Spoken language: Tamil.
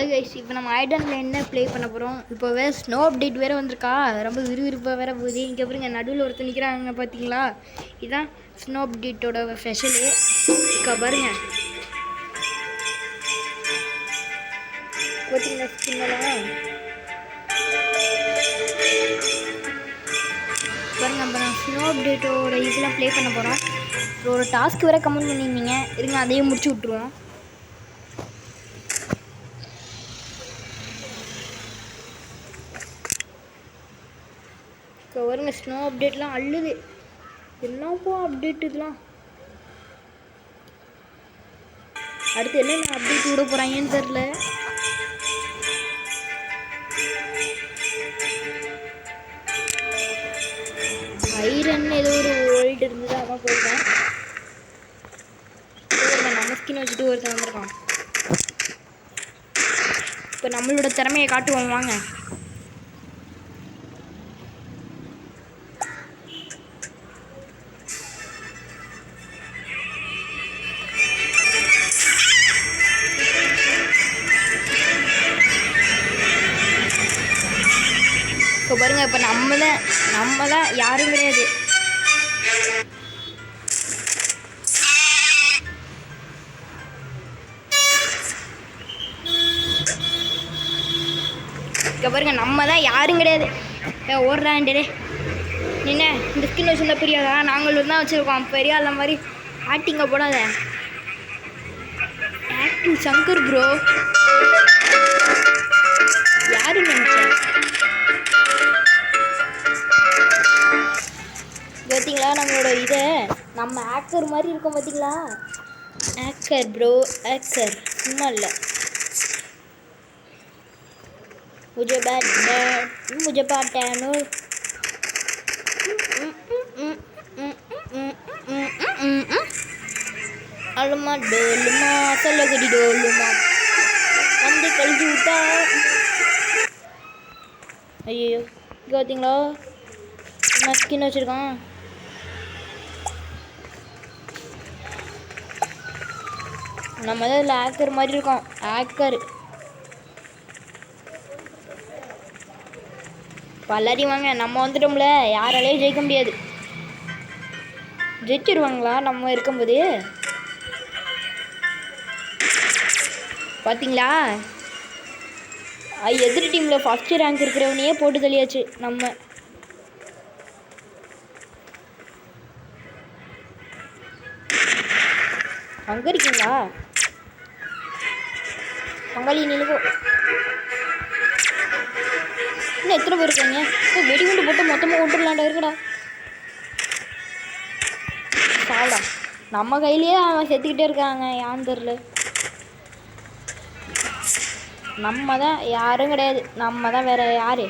ஹலோ கைஸ், இப்போ நம்ம ஐடனில் என்ன ப்ளே பண்ண போகிறோம். இப்போ வேறு ஸ்னோ அப்டேட் வேறு வந்திருக்கா, ரொம்ப விறுவிறுப்பாக வேறு போகுது. இங்கே பாருங்க, நடுவில் ஒருத்தர் நிற்கிறாங்க பார்த்தீங்களா, இதுதான் ஸ்னோ அப்டேட்டோட ஸ்பெஷலு. இப்போ பாருங்க, பார்த்தீங்களா ஸ்கின்னெல்லாம் பாருங்க. நம்ம நான் ஸ்னோ அப்டேட்டோட இதெல்லாம் ப்ளே பண்ண போகிறோம். ஒரு டாஸ்க் வேறு கமெண்ட் பண்ணியிருந்தீங்க, இருங்க அதையும் முடிச்சு விட்ருவோம். இப்போ வருங்க, ஸ்னோ அப்டேட்லாம் அள்ளுது. என்னப்போ அப்டேட் இதெல்லாம், அடுத்து என்ன அப்டேட் விட போகிறாங்கன்னு தெரில. ஐரன் ஏதோ ஒரு வேர்ல்டு இருந்தது, அதான் போயிருக்கேன். நம்ம ஸ்கின் வச்சுட்டு ஒருத்தன் வந்திருக்கான். இப்போ நம்மளோட திறமையை காட்டுவோம் வாங்க. இப்போ பாருங்க, இப்போ நம்ம தான் யாரும் கிடையாது. இப்போ பாருங்க, நம்ம தான் யாரும் கிடையாது. ஓடுறாண்டே என்ன இந்த ஸ்கின் வச்சுருந்தா பெரியாதா, நாங்களும் தான் வச்சுருக்கோம். பெரிய அந்த மாதிரி ஆக்டிங்கை போடாத. ஆக்டிங் சங்கர் ப்ரோ யாரும் நினைச்சேன். பார்த்தீங்களா நம்மளோட இதை, நம்ம ஆக்கர் மாதிரி இருக்கோம் பார்த்தீங்களா. ஆக்கர் ப்ரோ, ஆக்கர் சும்மா இல்லை. मुझे पाटानो अलमा डोलमा तलगड़ी डोलमा வந்து கழிச்சு விட்டா. ஐயோ, இங்கே பார்த்தீங்களா நான் ஸ்கின் வச்சுருக்கான். நம்ம தான் இதில் ஆக்கர் மாதிரி இருக்கோம். ஆக்கர் பல்லாரி வாங்க, நம்ம வந்துட்டோம்ல, யாராலையும் ஜெயிக்க முடியாது. ஜெயிச்சிருவாங்களா நம்ம இருக்கும்போது? பார்த்தீங்களா, எதிர் டீமில் ஃபஸ்ட்டு ரேங்க் இருக்கிறவனையே போட்டு தள்ளியாச்சு நம்ம. அங்கே இருக்கீங்களா பங்காளி? நிலுவோ இன்னும் எத்தனை பேர் இருக்காங்க? வெடிகுண்டு போட்டு மொத்தமாக கொண்டுடலாண்டா. இருக்குடா சாடா, நம்ம கையிலேயே அவன் செத்துக்கிட்டே இருக்காங்க, யான்னு தெரில. நம்ம தான் யாரும் கிடையாது, நம்ம தான் வேறு யார்?